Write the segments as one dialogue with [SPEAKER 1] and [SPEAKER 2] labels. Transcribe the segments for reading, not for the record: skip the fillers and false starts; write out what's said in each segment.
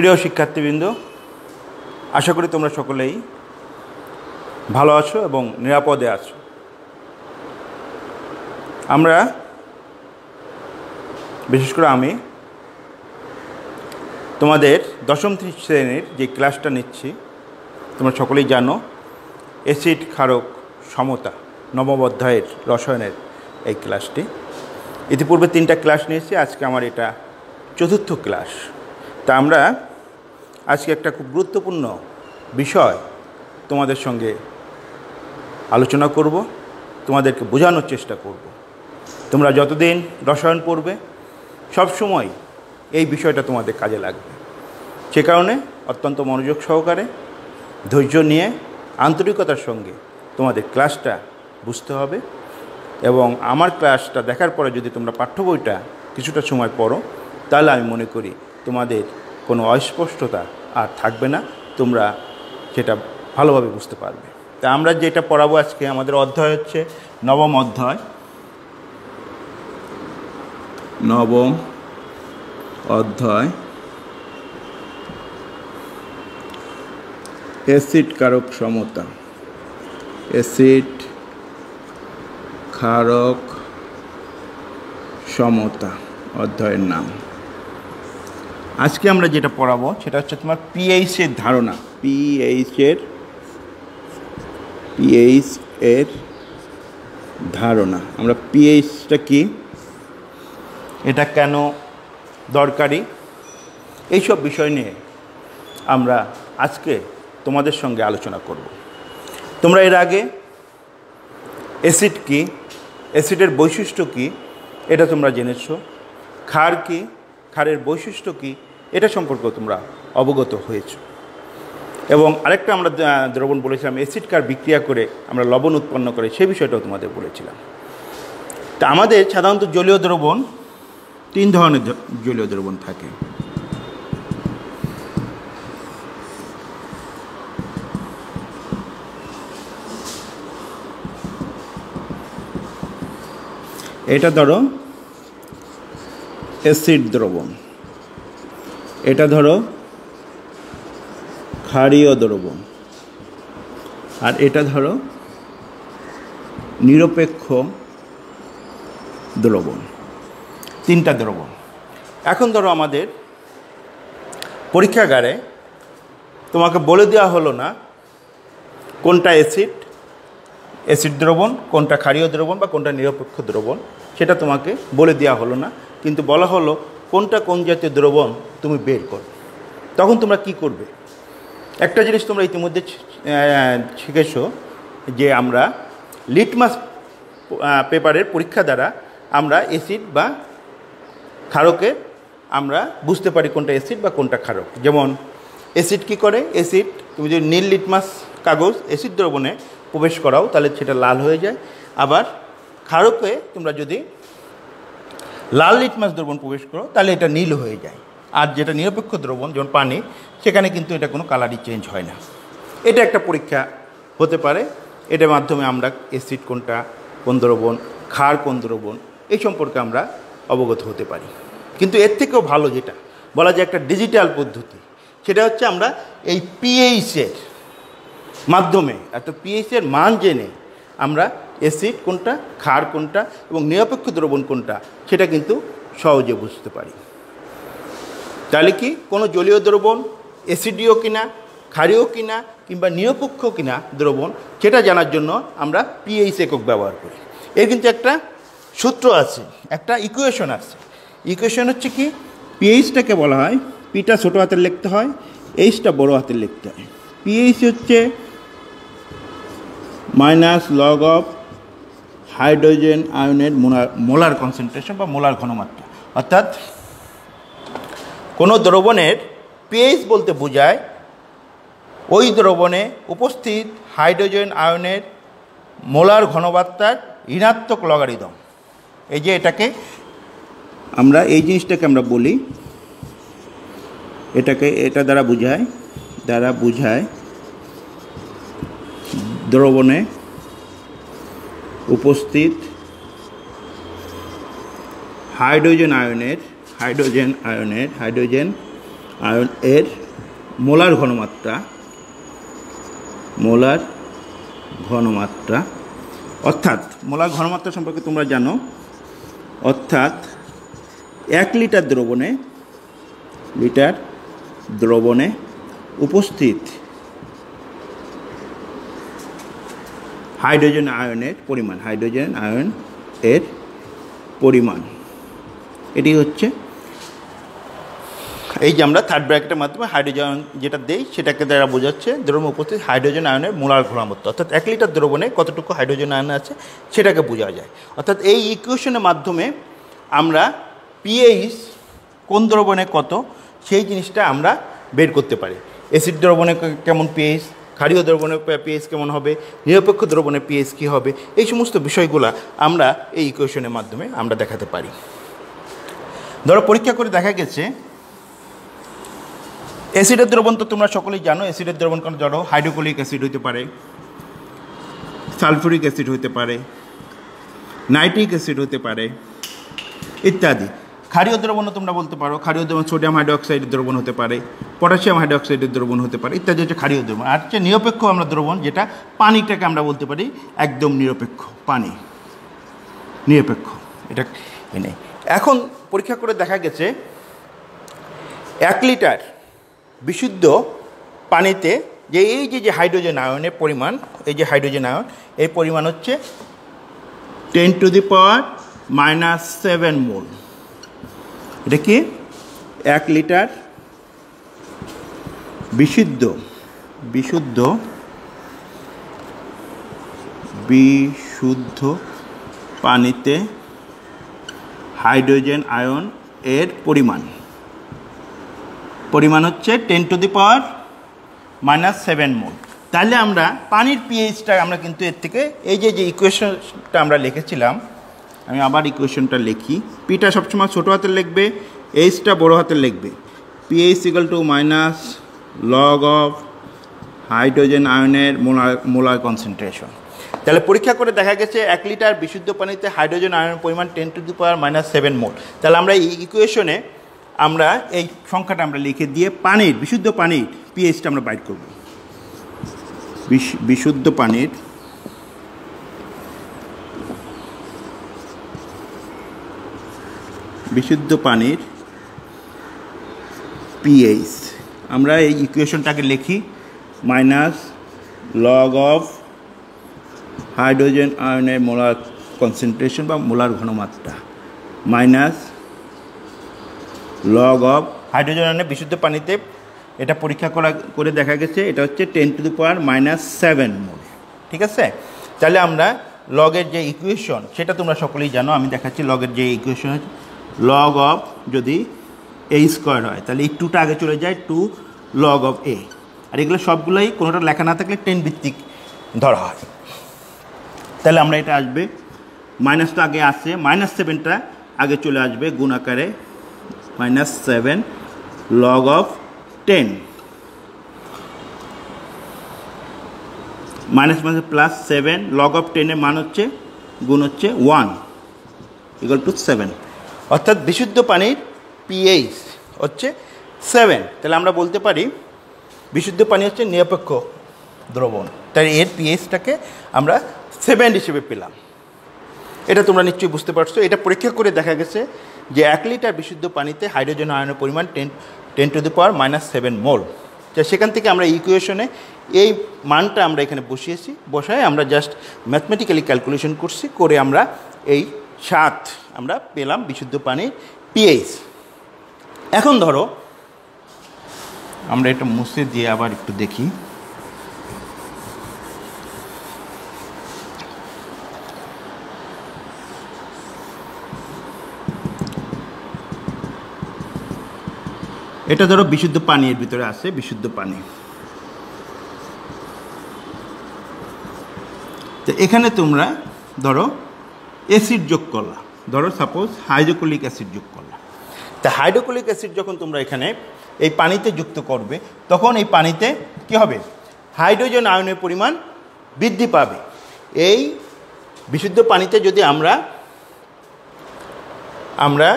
[SPEAKER 1] প্রিয় শিক্ষার্থীবৃন্দ, আশা করি তোমরা সকলেই ভালো আছো এবং নিরাপদে আছো। আমরা বিশেষ করে আমি তোমাদের দশম শ্রেণীর যে ক্লাসটা নিচ্ছি, তোমরা সকলেই জানো অ্যাসিড ক্ষারক সমতা নবম অধ্যায়ের রসায়নের এই ক্লাসটি। ইতিপূর্বে 3টা ক্লাস নিয়েছি, আজকে আমার এটা চতুর্থ ক্লাস। তা আমরা আজকে একটা খুব গুরুত্বপূর্ণ বিষয় তোমাদের সঙ্গে আলোচনা করব, তোমাদেরকে বোঝানোর চেষ্টা করব। তোমরা যতদিন রসায়ন পড়বে সবসময় এই বিষয়টা তোমাদের কাজে লাগবে। সে কারণে অত্যন্ত মনোযোগ সহকারে ধৈর্য নিয়ে আন্তরিকতার সঙ্গে তোমাদের ক্লাসটা বুঝতে হবে এবং আমার ক্লাসটা দেখার পরে যদি তোমরা পাঠ্য বইটা কিছুটা সময় পড়ো, তাহলে আমি মনে করি তোমাদের কোনো অস্পষ্টতা আর থাকবে না, তোমরা সেটা ভালোভাবে বুঝতে পারবে। তা আমরা যেটা পড়াবো আজকে, আমাদের অধ্যায় হচ্ছে নবম অধ্যায় অ্যাসিড ক্ষারক সমতা। অ্যাসিড ক্ষারক সমতা অধ্যায়ের নাম। আজকে আমরা যেটা পড়াবো সেটা হচ্ছে তোমার পিএইচ এর ধারণা। পিএইচ এর ধারণা। আমরা পিএইচটা কি, এটা কেন দরকারি, এইসব বিষয় নিয়ে আমরা আজকে তোমাদের সঙ্গে আলোচনা করব। তোমরা এর আগে অ্যাসিড কি, অ্যাসিডের বৈশিষ্ট্য কি, এটা তোমরা জেনেছো। ক্ষার কি, ক্ষারের বৈশিষ্ট্য কি, এটা সম্পর্কেও তোমরা অবগত হয়েছ। এবং আরেকটা আমরা দ্রবণ বলেছিলাম, অ্যাসিড ক্ষার বিক্রিয়া করে আমরা লবণ উৎপন্ন করে, সেই বিষয়টাও তোমাদের বলেছিলাম। তা আমাদের সাধারণত জলীয় দ্রবণ 3 ধরনের জলীয় দ্রবণ থাকে। এটা ধরো অ্যাসিড দ্রবণ, এটা ধরো ক্ষারীয় দ্রবণ, আর এটা ধরো নিরপেক্ষ দ্রবণ। 3টা দ্রবণ। এখন ধরো আমাদের পরীক্ষাগারে তোমাকে বলে দেওয়া হলো না কোনটা অ্যাসিড দ্রবণ, কোনটা ক্ষারীয় দ্রবণ বা কোনটা নিরপেক্ষ দ্রবণ, সেটা তোমাকে বলে দেওয়া হলো না, কিন্তু বলা হলো কোনটা কোন জাতীয় দ্রবণ তুমি বের করো। তখন তোমরা কি করবে? একটা জিনিস তোমরা ইতিমধ্যে শিখেছো যে আমরা লিটমাস পেপারের পরীক্ষা দ্বারা আমরা অ্যাসিড বা ক্ষারকে আমরা বুঝতে পারি কোনটা অ্যাসিড বা কোনটা ক্ষারক। যেমন অ্যাসিড কি করে, অ্যাসিড তুমি যদি নীল লিটমাস কাগজ অ্যাসিড দ্রবণে প্রবেশ করাও তাহলে সেটা লাল হয়ে যায়। আবার ক্ষারকে তোমরা যদি লাল লিটমাস দ্রবণ প্রবেশ করো তাহলে এটা নীল হয়ে যায়। আর যেটা নিরপেক্ষ দ্রবণ যেমন পানি, সেখানে কিন্তু এটা কোনো কালারই চেঞ্জ হয় না। এটা একটা পরীক্ষা হতে পারে, এটার মাধ্যমে আমরা অ্যাসিড কোনটা কোন দ্রবণ, ক্ষার কোন দ্রবণ, এই সম্পর্কে আমরা অবগত হতে পারি। কিন্তু এর থেকেও ভালো যেটা বলা যায় একটা ডিজিটাল পদ্ধতি, সেটা হচ্ছে আমরা এই পিএইচের মাধ্যমে, একটা পিএইচের মান জেনে আমরা অ্যাসিড কোনটা, ক্ষার কোনটা এবং নিরপেক্ষ দ্রবণ কোনটা সেটা কিন্তু সহজে বুঝতে পারি। তাহলে কি কোনো জলীয় দ্রবণ অ্যাসিডীয় কিনা, ক্ষারীয় কিনা কিংবা নিরপেক্ষ কিনা দ্রবণ, সেটা জানার জন্য আমরা পিএইচ একক ব্যবহার করি। এর কিন্তু একটা সূত্র আছে, একটা ইকুয়েশন আছে। ইকুয়েশন হচ্ছে কি, পিএইচটাকে বলা হয়, পিটা ছোটো হাতের লিখতে হয়, এইচটা বড় হাতের লিখতে হয়। পিএইচ হচ্ছে -log of হাইড্রোজেন আয়নের মোলার কনসেন্ট্রেশন বা মোলার ঘনমাত্রা। অর্থাৎ কোনো দ্রবণের পিএইচ বলতে বোঝায় ওই দ্রবণে উপস্থিত হাইড্রোজেন আয়নের মোলার ঘনমাত্রার ঋণাত্মক লগারিদম। এই যে এটাকে আমরা, এই জিনিসটাকে আমরা বলি, এটা দ্বারা বোঝায় দ্রবণে উপস্থিত হাইড্রোজেন আয়ন এর মোলার ঘনমাত্রা অর্থাৎ মোলার ঘনমাত্রা সম্পর্কে তোমরা জানো, অর্থাৎ 1 লিটার দ্রবণে উপস্থিত হাইড্রোজেন আয়নের পরিমাণ এটি হচ্ছে, এই যে আমরা থার্ড ব্র্যাকেটের মাধ্যমে হাইড্রোজেন যেটা দেই সেটাকে দ্বারা বোঝাচ্ছে দ্রবণে উপস্থিত হাইড্রোজেন আয়নের মোলার ঘনমাত্রা, অর্থাৎ 1 লিটার দ্রবণে কতটুকু হাইড্রোজেন আয়ন আছে সেটাকে বোঝা যায়। অর্থাৎ এই ইকুয়েশনের মাধ্যমে আমরা পিএইচ কোন দ্রবণে কত সেই জিনিসটা আমরা বের করতে পারি। অ্যাসিড দ্রবণে কেমন পিএইচ, ক্ষারীয় দ্রবণের পিএইচ কেমন হবে, নিরপেক্ষ দ্রবণের পিএইচ কী হবে, এই সমস্ত বিষয়গুলো আমরা এই ইকুয়েশনের মাধ্যমে আমরা দেখাতে পারি। ধরো পরীক্ষা করে দেখা গেছে অ্যাসিডের দ্রবণ তো তোমরা সকলেই জানো, অ্যাসিডের দ্রবণ কোন, ধরো হাইড্রোক্লোরিক অ্যাসিড হতে পারে, সালফুরিক অ্যাসিড হতে পারে, নাইট্রিক অ্যাসিড হতে পারে ইত্যাদি। ক্ষারীয় দ্রবণও তোমরা বলতে পারো, ক্ষারীয় দ্রবণ সোডিয়াম হাইড্রোক্সাইডের দ্রবণ হতে পারে, পটাশিয়াম হাইড্রোক্সাইডের দ্রবণ হতে পারে ইত্যাদি হচ্ছে ক্ষারীয় দ্রবণ। আর হচ্ছে নিরপেক্ষ আমরা দ্রবণ, যেটা পানিটাকে আমরা বলতে পারি একদম নিরপেক্ষ, নিরপেক্ষ এটা নেই। এখন পরীক্ষা করে দেখা গেছে 1 লিটার বিশুদ্ধ পানিতে যে এই যে হাইড্রোজেন আয়নের পরিমাণ, এই যে হাইড্রোজেন আয়ন এই পরিমাণ হচ্ছে 10⁻⁻7 মোল। এটা কি 1 লিটার বিশুদ্ধ পানিতে হাইড্রোজেন আয়ন এর পরিমাণ হচ্ছে 10⁻⁻7 মোল। তাহলে আমরা পানির পিএইচটা আমরা কিন্তু এর থেকে এই যে ইকুয়েশনটা আমরা লিখেছিলাম, আমি আবার ইকুয়েশনটা লিখি, পিটা সবসময় ছোটো হাতের লিখবে, এইচটা বড়ো হাতের লিখবে। পিএইচ log অফ হাইড্রোজেন আয়নের মোলার কনসেন্ট্রেশন। তাহলে পরীক্ষা করে দেখা গেছে 1 লিটার বিশুদ্ধ পানিতে হাইড্রোজেন আয়নের পরিমাণ 10⁻⁻7 মোল। তাহলে আমরা এই ইকুয়েশনে আমরা এই সংখ্যাটা আমরা লিখে দিয়ে বিশুদ্ধ পানির পিএইচটা আমরা বাইর করব। বিশুদ্ধ পানির পিএইচ আমরা এই ইকুয়েশনটাকে লিখি log অফ হাইড্রোজেন আয়নের মোলার কনসেন্ট্রেশন বা মোলার ঘনমাত্রা log অফ হাইড্রোজেন আয়নের বিশুদ্ধ পানিতে, এটা পরীক্ষা করে দেখা গেছে এটা হচ্ছে 10⁻⁻7 মোল। ঠিক আছে, তাহলে আমরা লগের যে ইকুয়েশন সেটা তোমরা সকলেই জানো, আমি দেখাচ্ছি লগের যে ইকুয়েশন আছে, log অফ যদি a স্কোয়ার হয় তাহলে এই 2টা আগে চলে যায়, 2 log অফ a, আর এগুলো সবগুলোই কোনোটা লেখা না থাকলে 10 ভিত্তিক ধরা হয়। তাহলে আমরা এটা আসবে, মাইনাসটা আগে আসছে, -7টা আগে চলে আসবে গুণ আকারে, -7 log অফ 10 -7 log অফ 10 এর মান হচ্ছে গুণ হচ্ছে 1 = 7, অর্থাৎ বিশুদ্ধ পানির পিএইচ হচ্ছে 7। তাহলে আমরা বলতে পারি বিশুদ্ধ পানি হচ্ছে নিরপেক্ষ দ্রবণ, তাই এর পিএইচটাকে আমরা 7 হিসেবে পেলাম। এটা তোমরা নিশ্চয়ই বুঝতে পারছো। এটা পরীক্ষা করে দেখা গেছে যে 1 লিটার বিশুদ্ধ পানিতে হাইড্রোজেন আয়নের পরিমাণ 10⁻⁻7 মোল। তো সেখান থেকে আমরা ইকুয়েশনে এই মানটা আমরা এখানে বসায় আমরা জাস্ট ম্যাথমেটিক্যালি ক্যালকুলেশন করছি, করে আমরা এই 7 আমরা পেলাম বিশুদ্ধ পানির পিএইচ। এখন ধরো আমরা এটা মুছে দিয়ে আবার একটু দেখি, এটা ধরো বিশুদ্ধ পানি, এর ভিতরে আছে বিশুদ্ধ পানি। তো এখানে তোমরা ধরো অ্যাসিড যোগ করলা, ধরো সাপোজ হাইড্রোক্লোরিক অ্যাসিড যোগ করলা। তা হাইড্রোক্লোরিক অ্যাসিড যখন তোমরা এখানে এই পানিতে যুক্ত করবে তখন এই পানিতে কি হবে, হাইড্রোজেন আয়নের পরিমাণ বৃদ্ধি পাবে। এই বিশুদ্ধ পানিতে যদি আমরা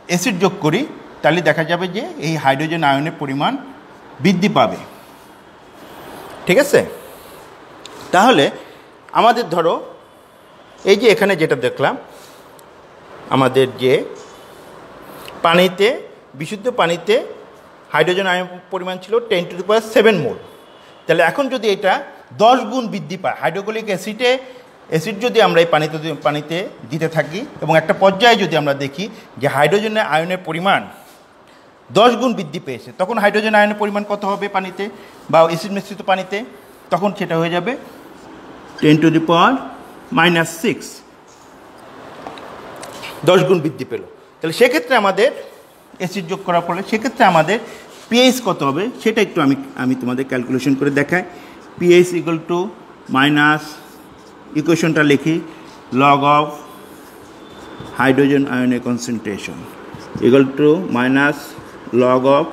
[SPEAKER 1] অ্যাসিড যোগ করি তাহলে দেখা যাবে যে এই হাইড্রোজেন আয়নের পরিমাণ বৃদ্ধি পাবে। ঠিক আছে, তাহলে আমাদের ধরো এই যে এখানে যেটা দেখলাম, আমাদের যে পানিতে, বিশুদ্ধ পানিতে হাইড্রোজেন আয়ন পরিমাণ ছিল 10⁷ মোল। তাহলে এখন যদি এটা 10 গুণ বৃদ্ধি পায়, হাইড্রোক্লোরিক অ্যাসিড যদি আমরা এই পানিতে দিতে থাকি এবং একটা পর্যায়ে যদি আমরা দেখি যে হাইড্রোজেন আয়নের পরিমাণ 10 গুণ বৃদ্ধি পেয়েছে, তখন হাইড্রোজেন আয়নের পরিমাণ কত হবে পানিতে বা অ্যাসিড মিশ্রিত পানিতে? তখন সেটা হয়ে যাবে 10⁻⁻6, 10 গুণ বৃদ্ধি পেল। তাহলে সেক্ষেত্রে আমাদের অ্যাসিড যোগ করার ফলে সেক্ষেত্রে আমাদের পিএইচ কত হবে সেটা একটু আমি তোমাদের ক্যালকুলেশন করে দেখাই। পিএইচ ইকুয়াল টু মাইনাস, ইকুয়েশনটা লিখি, লগ অফ হাইড্রোজেন আয়নের concentration equal to minus log of,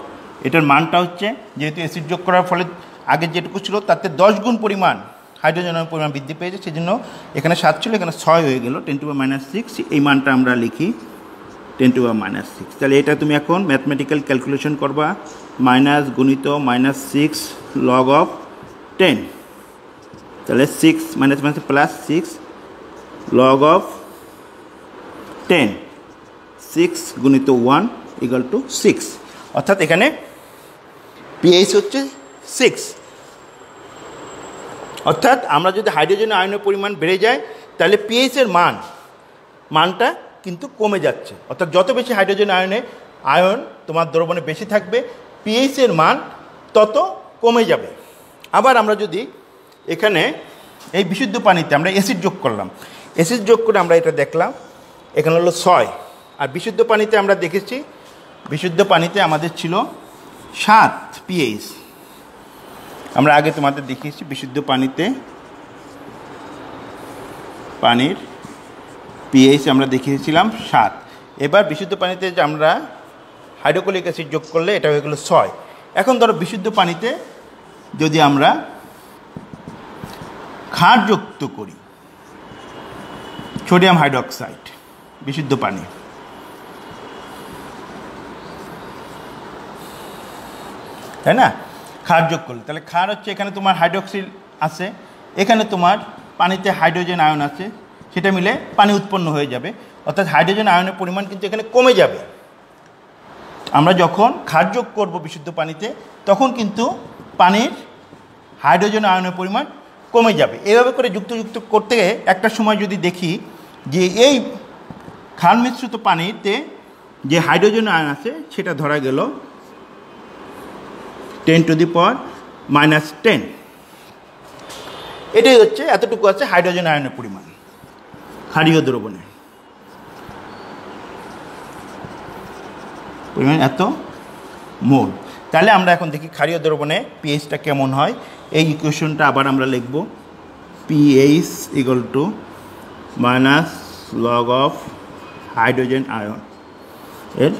[SPEAKER 1] এটার মানটা হচ্ছে যেহেতু অ্যাসিড যোগ করার ফলে আগে যেটুকু ছিল তাতে 10 গুণ পরিমাণ হাইড্রোজেন আয়নের পরিমাণ বৃদ্ধি পেয়েছে, সেজন্য এখানে 7 ছিল, এখানে 6 হয়ে গেল, 10⁻⁻6। এই মানটা আমরা লিখি 10⁻⁻6। তাহলে এটা তুমি এখন ম্যাথমেটিক্যাল ক্যালকুলেশন করবা, মাইনাস গুণিত -6 লগ অফ 10, তাহলে 6 minus minus plus 6 log of 10, 6 গুণিত 1 ইকুয়াল টু 6, অর্থাৎ এখানে পিএইচ হচ্ছে 6। অর্থাৎ আমরা যদি হাইড্রোজেন আয়নের পরিমাণ বেড়ে যায় তাহলে পিএইচের মানটা কিন্তু কমে যাচ্ছে, অর্থাৎ যত বেশি হাইড্রোজেন আয়ন তোমার দ্রবণে বেশি থাকবে পিএইচের মান তত কমে যাবে। আবার আমরা যদি এখানে এই বিশুদ্ধ পানিতে আমরা অ্যাসিড যোগ করলাম, অ্যাসিড যোগ করে আমরা এটা দেখলাম এখানে হলো 6, আর বিশুদ্ধ পানিতে আমরা দেখেছি বিশুদ্ধ পানিতে আমাদের ছিল 7 পিএইচ। আমরা আগে তোমাদের দেখিয়েছি বিশুদ্ধ পানিতে পানির পিএইচ আমরা দেখিয়েছিলাম 7। এবার বিশুদ্ধ পানিতে যে আমরা হাইড্রোক্লোরিক অ্যাসিড যোগ করলে এটা হয়ে গেল 6। এখন ধরো বিশুদ্ধ পানিতে যদি আমরা ক্ষার যুক্ত করি, সোডিয়াম হাইড্রোক্সাইড, বিশুদ্ধ পানি, তাই না, ক্ষার যোগ করলে, তাহলে ক্ষার হচ্ছে এখানে তোমার হাইড্রোক্সিল আছে, এখানে তোমার পানিতে হাইড্রোজেন আয়ন আছে, সেটা মিলে পানি উৎপন্ন হয়ে যাবে, অর্থাৎ হাইড্রোজেন আয়নের পরিমাণ কিন্তু এখানে কমে যাবে। আমরা যখন ক্ষার যোগ করব বিশুদ্ধ পানিতে তখন কিন্তু পানির হাইড্রোজেন আয়নের পরিমাণ কমে যাবে। এভাবে করে যুক্ত করতে একটা সময় যদি দেখি যে এই ক্ষার মিশ্রিত পানিতে যে হাইড্রোজেন আয়ন আছে সেটা ধরা গেল 10⁻⁻10, এটাই হচ্ছে এতটুকু আছে হাইড্রোজেন আয়নের পরিমাণ ক্ষারীয় দ্রবণে, পরিমাণ এত মোল। তাহলে আমরা এখন দেখি ক্ষারীয় দ্রবণে পিএইচটা কেমন হয়। এই ইকুয়েশনটা আবার আমরা লিখব, pH equal to minus log of hydrogen ion এর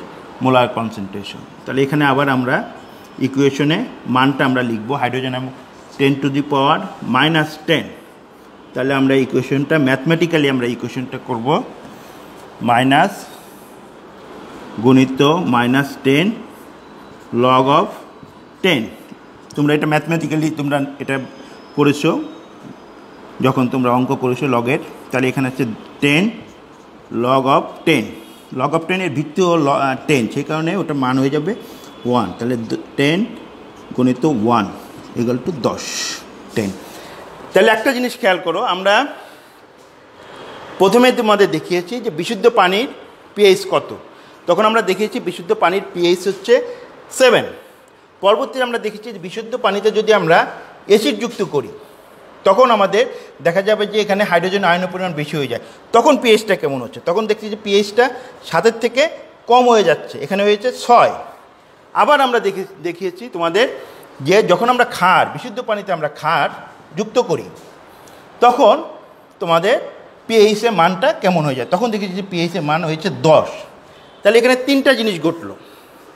[SPEAKER 1] মোলার কনসেন্ট্রেশন। তাহলে এখানে আবার আমরা ইকুয়েশনে মানটা আমরা লিখব, হাইড্রোজেন 10⁻⁻10। তাহলে আমরা ইকুয়েশনটা ম্যাথমেটিক্যালি আমরা ইকুয়েশনটা করব, মাইনাস গুণিত -10 লগ অফ 10। তোমরা এটা ম্যাথমেটিক্যালি তোমরা এটা করেছো যখন তোমরা অঙ্ক করেছো লগের, তাহলে এখানে হচ্ছে 10 লগ অফ 10, লগ অফ 10 এর ভিত্তি হল 10, সেই কারণে ওটার মান হয়ে যাবে 1। তাহলে 10 গুণিত 1 ইকুয়াল টু 10। তাহলে একটা জিনিস খেয়াল করো, আমরা প্রথমে তোমাদের দেখিয়েছি যে বিশুদ্ধ পানির পিএইচ কত, তখন আমরা দেখিয়েছি বিশুদ্ধ পানির পিএইচ হচ্ছে 7। পরবর্তীতে আমরা দেখেছি যে বিশুদ্ধ পানিতে যদি আমরা অ্যাসিড যুক্ত করি তখন আমাদের দেখা যাবে যে এখানে হাইড্রোজেন আয়নের পরিমাণ বেশি হয়ে যায়, তখন পিএইচটা কেমন হচ্ছে, তখন দেখছি যে পিএইচটা 7-এর থেকে কম হয়ে যাচ্ছে, এখানে হয়েছে 6। আবার আমরা দেখিয়েছি তোমাদের যে যখন আমরা বিশুদ্ধ পানিতে আমরা ক্ষার যুক্ত করি তখন তোমাদের পিএইচের মানটা কেমন হয়ে যায়, তখন দেখেছি যে পিএইচের মান হয়েছে 10। তাহলে এখানে 3টা জিনিস ঘটলো,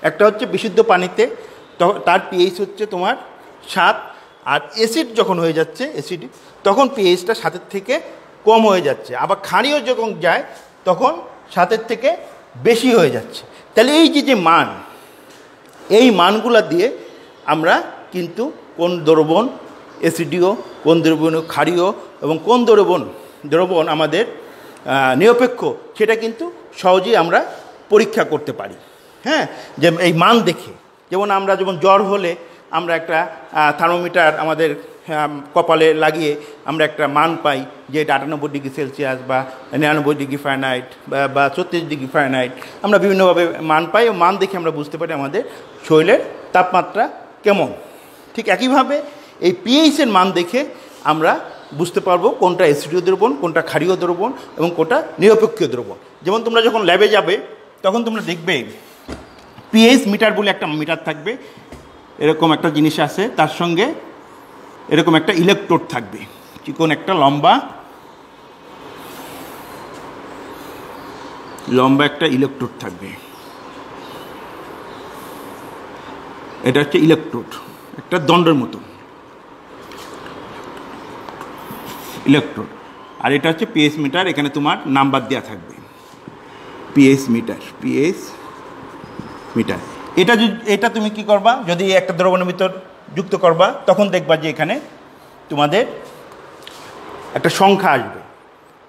[SPEAKER 1] একটা হচ্ছে বিশুদ্ধ পানিতে তার পিএইচ হচ্ছে তোমার 7, আর অ্যাসিড যখন হয়ে যাচ্ছে অ্যাসিড তখন পিএইচটা 7-এর থেকে কম হয়ে যাচ্ছে, আবার ক্ষারীয় যখন যায় তখন 7-এর থেকে বেশি হয়ে যাচ্ছে। তাহলে এই যে মান, এই মানগুলো দিয়ে আমরা কিন্তু কোন দ্রবণ অ্যাসিডীয়, কোন দ্রবণ ক্ষারীয় এবং কোন দ্রবণ আমাদের নিরপেক্ষ সেটা কিন্তু সহজেই আমরা পরীক্ষা করতে পারি। হ্যাঁ, যে এই মান দেখে, যেমন আমরা যেমন জ্বর হলে আমরা একটা থার্মোমিটার আমাদের কপালে লাগিয়ে আমরা একটা মান পাই যে এটা 98 ডিগ্রি সেলসিয়াস বা 99 ডিগ্রি ফারেনহাইট বা 36 ডিগ্রি ফারেনহাইট, আমরা বিভিন্নভাবে মান পাই ও মান দেখে আমরা বুঝতে পারি আমাদের শরীরের তাপমাত্রা কেমন। ঠিক একইভাবে এই পিএইচের মান দেখে আমরা বুঝতে পারবো কোনটা অ্যাসিডীয় দ্রবণ, কোনটা ক্ষারীয় দ্রবণ এবং কোনটা নিরপেক্ষীয় দ্রবণ। যেমন তোমরা যখন ল্যাবে যাবে তখন তোমরা দেখবে পিএইচ মিটার বলে একটা মিটার থাকবে, এরকম একটা জিনিস আছে, তার সঙ্গে এরকম একটা ইলেকট্রোড থাকবে, চিকন একটা লম্বা একটা ইলেকট্রোড থাকবে। এটা হচ্ছে ইলেকট্রোড, একটা দণ্ডের মতো ইলেকট্রোড। আর এটা হচ্ছে পিএইচ মিটার, এখানে তোমার নাম্বার দেওয়া থাকবে, পিএইচ মিটার। এটা তুমি কি করবা, যদি একটা দ্রবণের ভিতর যুক্ত করবা তখন দেখবা যে এখানে তোমাদের একটা সংখ্যা আসবে,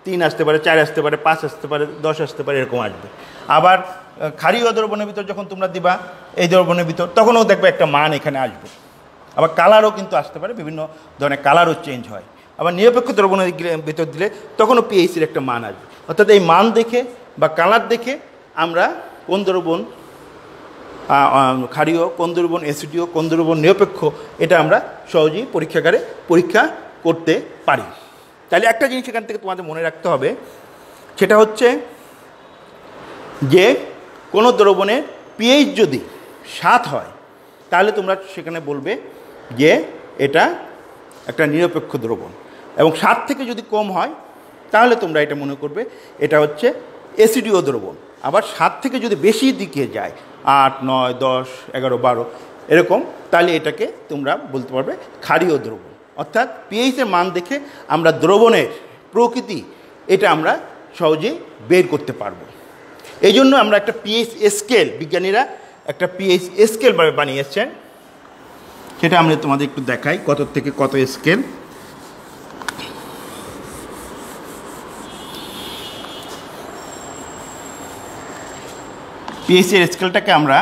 [SPEAKER 1] 3 আসতে পারে, 4 আসতে পারে, 5 আসতে পারে, 10 আসতে পারে, এরকম আসবে। আবার ক্ষারীয় দ্রবণের ভিতর যখন তোমরা দিবা এই দ্রবণের ভিতর, তখনও দেখবে একটা মান এখানে আসবে। আবার কালারও কিন্তু আসতে পারে, বিভিন্ন ধরনের কালারও চেঞ্জ হয়। আবার নিরপেক্ষ দ্রবণের ভিতর দিলে তখনও পিএইচের একটা মান আসবে। অর্থাৎ এই মান দেখে বা কালার দেখে আমরা কোন দ্রবণ ক্ষারীয়, কোন দ্রবণ অ্যাসিডীয়, কোন দ্রবণ নিরপেক্ষ, এটা আমরা সহজেই পরীক্ষাগারে পরীক্ষা করতে পারি। তাহলে একটা জিনিস এখান থেকে তোমাদের মনে রাখতে হবে, সেটা হচ্ছে যে কোনো দ্রবণের পিএইচ যদি 7 হয় তাহলে তোমরা সেখানে বলবে যে এটা একটা নিরপেক্ষ দ্রবণ, এবং 7 থেকে যদি কম হয় তাহলে তোমরা এটা মনে করবে এটা হচ্ছে অ্যাসিডীয় দ্রবণ। আবার 7 থেকে যদি বেশি দিকে যায়, 8, 9, 10, 11, 12 এরকম, তাহলে এটাকে তোমরা বলতে পারবে ক্ষারীয় দ্রবণ। অর্থাৎ পিএইচের মান দেখে আমরা দ্রবণের প্রকৃতি এটা আমরা সহজেই বের করতে পারবো। এই জন্য আমরা একটা পিএইচ স্কেল, বিজ্ঞানীরা একটা পিএইচ স্কেল বানিয়েছেন, সেটা আমরা তোমাদের একটু দেখাই কত থেকে কত স্কেল। পিএইচের স্কেলটাকে আমরা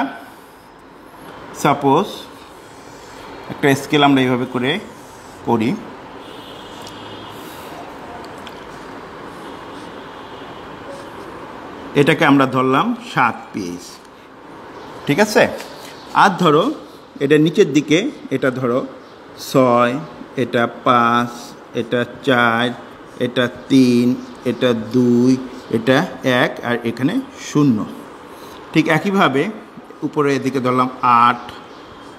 [SPEAKER 1] সাপোজ একটা স্কেল আমরা এইভাবে করে করি, এটাকে আমরা ধরলাম 7 পিএইচ, ঠিক আছে। আর ধরো এটা নিচের দিকে, এটা ধরো 6, এটা 5, এটা 4, এটা 3, এটা 2, এটা 1 আর এখানে 0। ঠিক একইভাবে উপরে এদিকে ধরলাম 8,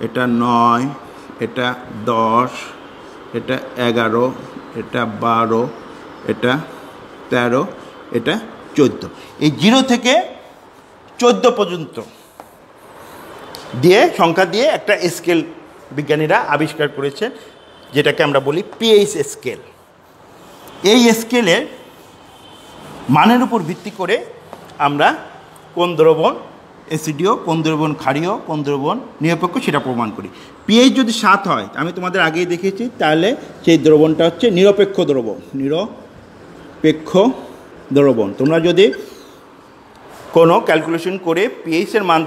[SPEAKER 1] এটা 9, এটা 10, এটা 11, এটা 12, এটা 13, এটা 14। এই 0 থেকে 14 পর্যন্ত দিয়ে সংখ্যা দিয়ে একটা স্কেল বিজ্ঞানীরা আবিষ্কার করেছেন, যেটাকে আমরা বলি পিএইচ স্কেল। এই স্কেলের মানের উপর ভিত্তি করে আমরা কোন দ্রবণ অ্যাসিডীয়, কোন দ্রবণ ক্ষারীয়, কোন দ্রবণ নিরপেক্ষ সেটা প্রমাণ করি। পিএইচ যদি 7 হয়, আমি তোমাদের আগেই দেখেছি, তাহলে সেই দ্রবণটা হচ্ছে নিরপেক্ষ দ্রবণ। তোমরা যদি কোনো ক্যালকুলেশন করে পিএইচের মান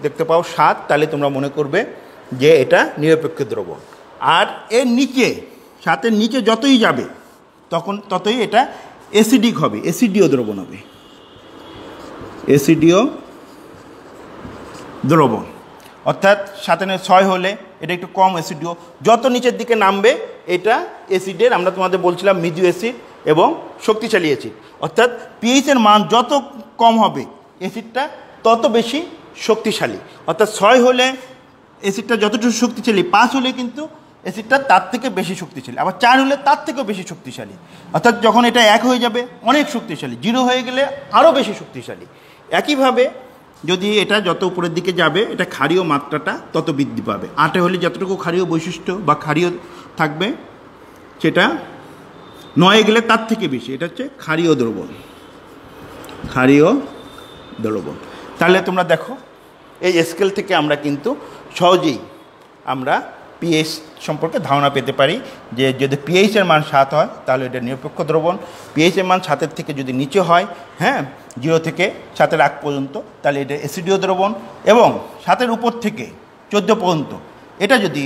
[SPEAKER 1] দেখতে পাও 7, তাহলে তোমরা মনে করবে যে এটা নিরপেক্ষ দ্রবণ। আর এর নিচে, 7-এর নিচে যতই যাবে ততই এটা অ্যাসিডিক হবে, অ্যাসিডীয় দ্রবণ হবে, অ্যাসিডীয় দ্রবণ। অর্থাৎ 7-6 হলে এটা একটু কম অ্যাসিডীয়, যত নিচের দিকে নামবে এটা অ্যাসিডের, আমরা তোমাদের বলছিলাম মৃদু অ্যাসিড এবং শক্তিশালী অ্যাসিড। অর্থাৎ পিএইচের মান যত কম হবে অ্যাসিডটা তত বেশি শক্তিশালী। অর্থাৎ 6 হলে অ্যাসিডটা যতটুকু শক্তিশালী, 5 হলে কিন্তু অ্যাসিডটা তার থেকে বেশি শক্তিশালী, আবার 4 হলে তার থেকেও বেশি শক্তিশালী। অর্থাৎ যখন এটা 1 হয়ে যাবে অনেক শক্তিশালী, 0 হয়ে গেলে আরও বেশি শক্তিশালী। একইভাবে যদি এটা যত উপরের দিকে যাবে এটা ক্ষারীয় মাত্রাটা তত বৃদ্ধি পাবে। 8 হলে যতটুকু ক্ষারীয় বৈশিষ্ট্য বা ক্ষারীয় থাকবে সেটা 9 গেলে তার থেকে বেশি, এটা হচ্ছে ক্ষারীয় দ্রবণ। তাহলে তোমরা দেখো এই স্কেল থেকে আমরা কিন্তু সহজেই আমরা পিএইচ সম্পর্কে ধারণা পেতে পারি যে যদি পিএইচের মান 7 হয় তাহলে এটা নিরপেক্ষ দ্রবণ, পিএইচের মান 7-এর থেকে যদি নিচে হয়, হ্যাঁ 0 থেকে 7-এর আগ পর্যন্ত, তাহলে এটা অ্যাসিডীয় দ্রবণ, এবং 7-এর উপর থেকে 14 পর্যন্ত এটা যদি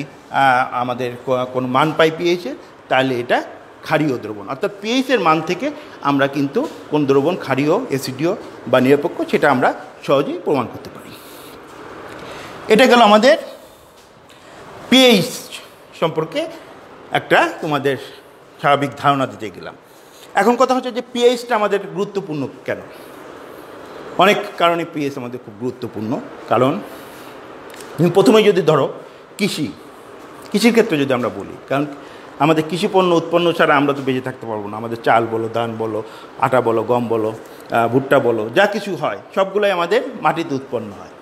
[SPEAKER 1] আমাদের কোনো মান পাই পিএইচের, তাহলে এটা ক্ষারীয় দ্রবণ। অর্থাৎ পিএইচের মান থেকে আমরা কিন্তু কোন দ্রবণ ক্ষারীয়, অ্যাসিডীয় বা নিরপেক্ষ সেটা আমরা সহজেই প্রমাণ করতে পারি। এটা গেল আমাদের পিএইচ সম্পর্কে একটা তোমাদের স্বাভাবিক ধারণা দিতে গেলাম। এখন কথা হচ্ছে যে পিএইচটা আমাদের গুরুত্বপূর্ণ কেন? অনেক কারণে পিএইচ আমাদের খুব গুরুত্বপূর্ণ। কারণ তুমি প্রথমেই যদি ধরো কৃষির ক্ষেত্রে যদি আমরা বলি, কারণ আমাদের কৃষি পণ্য উৎপন্ন ছাড়া আমরা তো বেঁচে থাকতে পারবো না। আমাদের চাল বলো, ধান বলো, আটা বলো, গম বলো, ভুট্টা বলো, যা কিছু হয় সবগুলোই আমাদের মাটিতে উৎপন্ন হয়।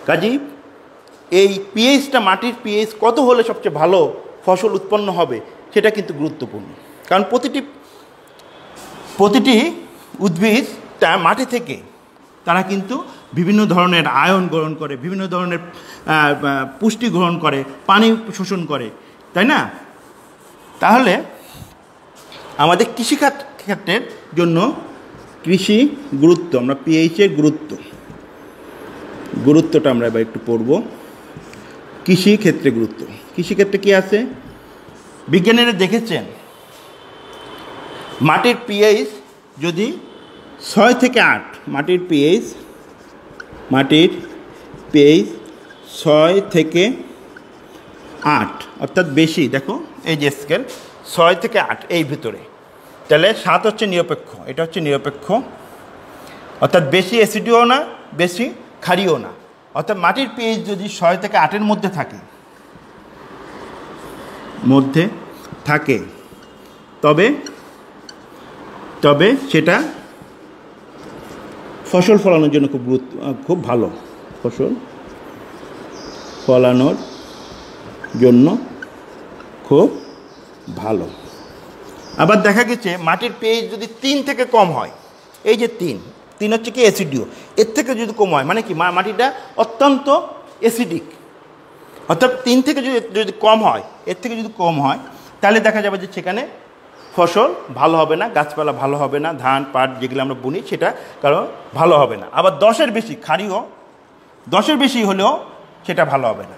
[SPEAKER 1] কাজেই এই পিএইচটা, মাটির পিএইচ কত হলে সবচেয়ে ভালো ফসল উৎপন্ন হবে সেটা কিন্তু গুরুত্বপূর্ণ। কারণ প্রতিটি উদ্ভিদ মাটি থেকে তারা কিন্তু বিভিন্ন ধরনের আয়ন গ্রহণ করে, বিভিন্ন ধরনের পুষ্টি গ্রহণ করে, পানি শোষণ করে, তাই না? তাহলে আমাদের কৃষিক্ষেত্রের জন্য কৃষি গুরুত্ব, আমরা পিএইচের গুরুত্বটা আমরা এবার একটু পড়ব। কৃষিক্ষেত্রে গুরুত্ব, কৃষিক্ষেত্রে কি আছে? বিজ্ঞানীরা দেখেছেন মাটির পিএইচ যদি 6 থেকে 8, মাটির পিএইচ 6 থেকে 8 অর্থাৎ বেশি, দেখো এই যে স্কেল 6 থেকে 8 এই ভিতরে, তাহলে 7 হচ্ছে নিরপেক্ষ, এটা হচ্ছে নিরপেক্ষ, অর্থাৎ বেশি অ্যাসিডীয় না, বেশি ক্ষারীয় না। অর্থাৎ মাটির পিএইচ যদি 6 থেকে 8-এর মধ্যে থাকে তবে সেটা ফসল ফলানোর জন্য খুব ভালো, ফসল ফলানোর জন্য খুব ভালো। আবার দেখা গেছে মাটির পিএইচ যদি 3 থেকে কম হয়, এই যে 3 হচ্ছে কি অ্যাসিডীয়, এর থেকে যদি কম হয় মানে কি মাটিটা অত্যন্ত অ্যাসিডিক, অর্থাৎ 3 থেকে যদি কম হয়, এর থেকে যদি কম হয়, তাহলে দেখা যাবে যে সেখানে ফসল ভালো হবে না, গাছপালা ভালো হবে না, ধান পাট যেগুলো আমরা বুনি সেটা কারণ ভালো হবে না। আবার 10-এর বেশি, ক্ষারীয় 10-এর বেশি হলেও সেটা ভালো হবে না।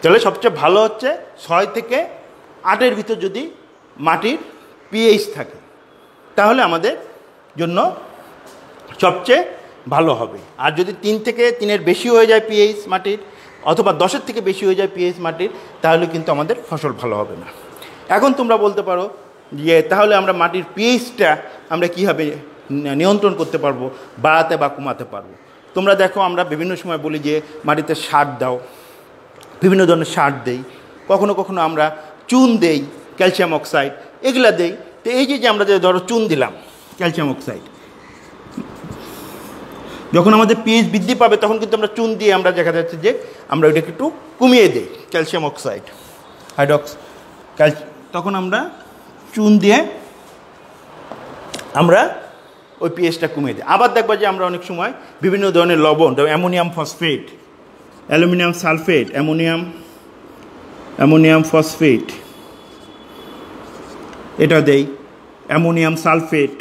[SPEAKER 1] তাহলে সবচেয়ে ভালো হচ্ছে 6 থেকে 8-এর ভিতর যদি মাটির পিএইচ থাকে, তাহলে আমাদের জন্য সবচেয়ে ভালো হবে। আর যদি 3-এর বেশি হয়ে যায় পিএইচ মাটির, অথবা 10-এর থেকে বেশি হয়ে যায় পিএইচ মাটির, তাহলে কিন্তু আমাদের ফসল ভালো হবে না। এখন তোমরা বলতে পারো যে তাহলে আমরা মাটির পিএইচটা আমরা কীভাবে নিয়ন্ত্রণ করতে পারবো, বাড়াতে বা কমাতে পারবো? তোমরা দেখো আমরা বিভিন্ন সময় বলি যে মাটিতে সার দাও, বিভিন্ন ধরনের সার দেই, কখনো কখনো আমরা চুন দেই, ক্যালসিয়াম অক্সাইড, এগুলা দেই। তো এই যে আমরা যে ধরো চুন দিলাম, ক্যালসিয়াম অক্সাইড, যখন আমাদের পিএইচ বৃদ্ধি পাবে তখন কিন্তু আমরা চুন দিয়ে আমরা দেখা যাচ্ছে যে আমরা ওইটাকে একটু কমিয়ে দিই, ক্যালসিয়াম অক্সাইড তখন আমরা চুন দিয়ে আমরা ওই পিএইচটা কমিয়ে দিই। আবার দেখবা যে আমরা অনেক সময় বিভিন্ন ধরনের লবণ, ammonium phosphate, aluminium sulphate, ammonium phosphate এটা দেই, অ্যামোনিয়াম সালফেট,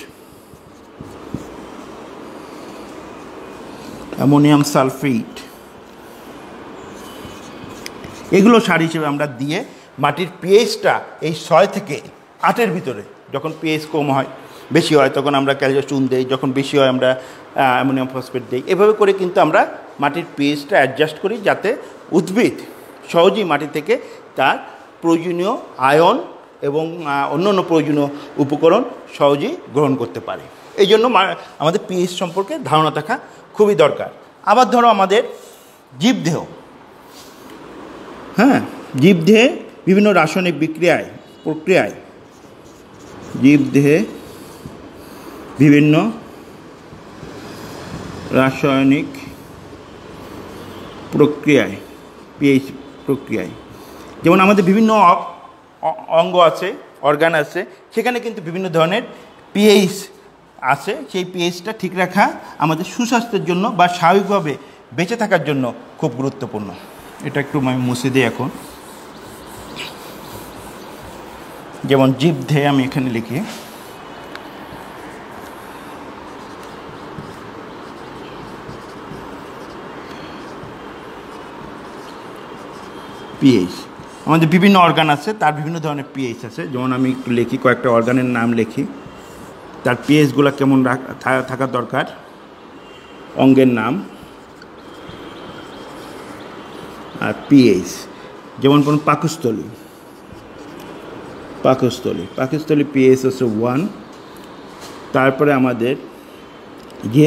[SPEAKER 1] এগুলো সার হিসেবে আমরা দিয়ে মাটির পিএইচটা এই 6 থেকে 8-এর ভিতরে, যখন পিএইচ কম হয়, বেশি হয় তখন আমরা ক্যালসিয়াম চুন দেই, যখন বেশি হয় আমরা অ্যামোনিয়াম ফসফেট দিই। এভাবে করে কিন্তু আমরা মাটির পিএইচটা অ্যাডজাস্ট করি যাতে উদ্ভিদ সহজেই মাটি থেকে তার প্রয়োজনীয় আয়ন এবং অন্যান্য প্রয়োজনীয় উপকরণ সহজেই গ্রহণ করতে পারে। এই জন্য আমাদের পিএইচ সম্পর্কে ধারণা থাকা খুবই দরকার। আবার ধরো আমাদের জীবদেহ, হ্যাঁ, জীবদেহে বিভিন্ন রাসায়নিক প্রক্রিয়ায় জীবদেহে বিভিন্ন রাসায়নিক প্রক্রিয়ায়, পিএইচ প্রক্রিয়ায়, যেমন আমাদের বিভিন্ন অঙ্গ আছে, অর্গান আছে, সেখানে কিন্তু বিভিন্ন ধরনের পিএইচ আছে সেই পিএইচটা ঠিক রাখা আমাদের সুস্বাস্থ্যের জন্য বা স্বাভাবিকভাবে বেঁচে থাকার জন্য খুব গুরুত্বপূর্ণ। এটা একটু আমি মুছে দিই এখন। যেমন জিভ ধেয়ে আমি এখানে লিখি পিএইচ। আমাদের বিভিন্ন অর্গান আছে, তার বিভিন্ন ধরনের পিএইচ আছে। যেমন আমি একটু লিখি, কয়েকটা অর্গানের নাম লিখি, তার পিএইচগুলো কেমন থাকা দরকার। অঙ্গের নাম আর পিএইচ, যেমন কোন পাকস্থলী পিএইচ হচ্ছে 1। তারপরে আমাদের যে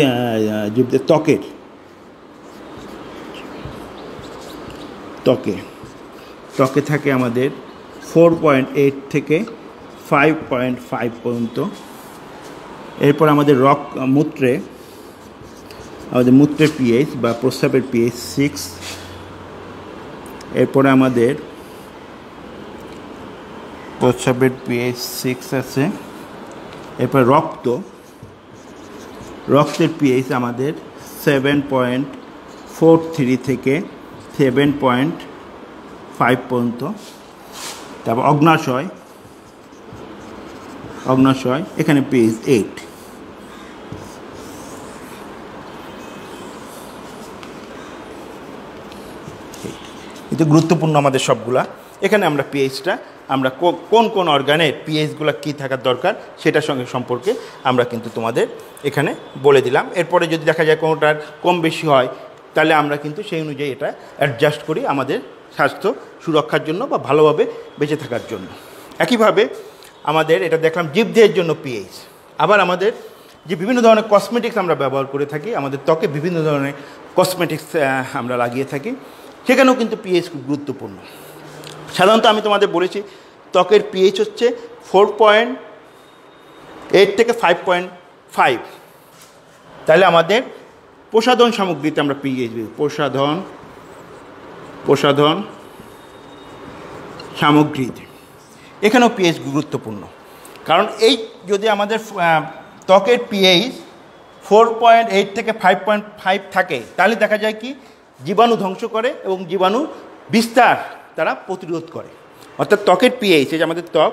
[SPEAKER 1] ত্বকে থাকে আমাদের 4.8 থেকে 5.5 পর্যন্ত। এরপর আমাদের মূত্রের পিএইচ বা প্রস্রাবের পিএইচ 6। এরপরে আমাদের প্রস্রাবের পিএইচ 6 আছে। এরপর রক্তের পিএইচ আমাদের 7.43 থেকে 7.5 পর্যন্ত। তারপর অগ্নাশয় এখানে পিএইচ 8। এটা গুরুত্বপূর্ণ আমাদের সবগুলা। এখানে আমরা পিএইচটা আমরা কোন অর্গানের পিএইচগুলো কী থাকার দরকার সেটার সঙ্গে সম্পর্কে আমরা কিন্তু তোমাদের এখানে বলে দিলাম। এরপরে যদি দেখা যায় কোনোটার কম বেশি হয়, তাহলে আমরা কিন্তু সেই অনুযায়ী এটা অ্যাডজাস্ট করি আমাদের স্বাস্থ্য সুরক্ষার জন্য বা ভালোভাবে বেঁচে থাকার জন্য। একইভাবে আমাদের এটা দেখলাম জীবদেহের জন্য পিএইচ। আবার আমাদের যে বিভিন্ন ধরনের কসমেটিক্স আমরা ব্যবহার করে থাকি, আমাদের ত্বকে বিভিন্ন ধরনের কসমেটিক্স আমরা লাগিয়ে থাকি, সেখানেও কিন্তু পিএইচ খুব গুরুত্বপূর্ণ। সাধারণত আমি তোমাদের বলেছি ত্বকের পিএইচ হচ্ছে 4.8 থেকে 5.5। তাহলে আমাদের প্রসাধন সামগ্রীতে আমরা পিএইচ প্রসাধন সামগ্রীতে এখানেও পিএইচ গুরুত্বপূর্ণ। কারণ এই যদি আমাদের ত্বকের পিএইচ 4.8 থেকে 5.5 থাকে, তাহলে দেখা যায় কি জীবাণু ধ্বংস করে এবং জীবাণু বিস্তার তারা প্রতিরোধ করে। অর্থাৎ ত্বকের পিএইচ, এই যে আমাদের ত্বক,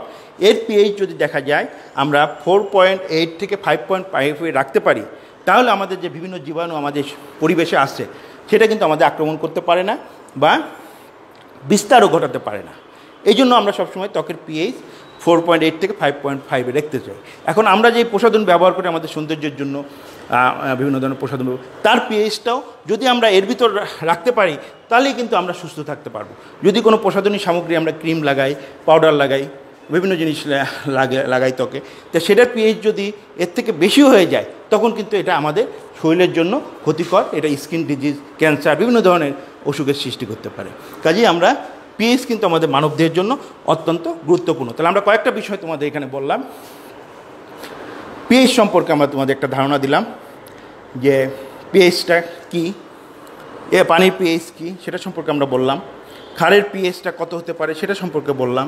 [SPEAKER 1] এর পিএইচ যদি দেখা যায় আমরা 4.8 থেকে 5.5 রাখতে পারি, তাহলে আমাদের যে বিভিন্ন জীবাণু আমাদের পরিবেশে আসছে সেটা কিন্তু আমাদের আক্রমণ করতে পারে না বা বিস্তারও ঘটাতে পারে না। এই জন্য আমরা সবসময় ত্বকের পিএইচ 4.8 থেকে 5.5 রাখতে চাই। এখন আমরা যে প্রসাধন ব্যবহার করি আমাদের সৌন্দর্যের জন্য, বিভিন্ন ধরনের প্রসাধন, তার পিএইচটাও যদি আমরা এর ভিতর রাখতে পারি, তাহলেই কিন্তু আমরা সুস্থ থাকতে পারবো। যদি কোনো প্রসাধনী সামগ্রী আমরা ক্রিম লাগাই, পাউডার লাগাই, বিভিন্ন জিনিস লাগাই ত্বকে, তো সেটার পিএইচ যদি এর থেকে বেশি হয়ে যায়, তখন কিন্তু এটা আমাদের শরীরের জন্য ক্ষতিকর। এটা স্কিন ডিজিজ, ক্যান্সার, বিভিন্ন ধরনের অসুখের সৃষ্টি করতে পারে। কাজেই আমরা পিএইচ কিন্তু আমাদের মানবদেহের জন্য অত্যন্ত গুরুত্বপূর্ণ। তাহলে আমরা কয়েকটা বিষয় তোমাদের এখানে বললাম। পিএইচ সম্পর্কে আমরা তোমাদের একটা ধারণা দিলাম যে পিএইচটা কী, পানির পিএইচ কী সেটা সম্পর্কে আমরা বললাম। ক্ষারের পিএইচটা কত হতে পারে সেটা সম্পর্কে বললাম।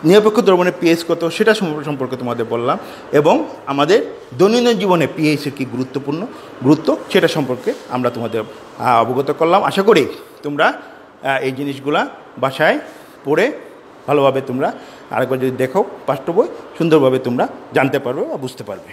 [SPEAKER 1] নিরপেক্ষ দ্রবণের পিএইচ কত সেটা সম্পর্কে তোমাদের বললাম। এবং আমাদের দৈনন্দিন জীবনে পিএইচের কী গুরুত্ব সেটা সম্পর্কে আমরা তোমাদের অবগত করলাম। আশা করি তোমরা এই জিনিসগুলা বাসায় পড়ে ভালোভাবে তোমরা আরেকবার যদি দেখো পাঠ্য বই, সুন্দরভাবে তোমরা জানতে পারবে বা বুঝতে পারবে।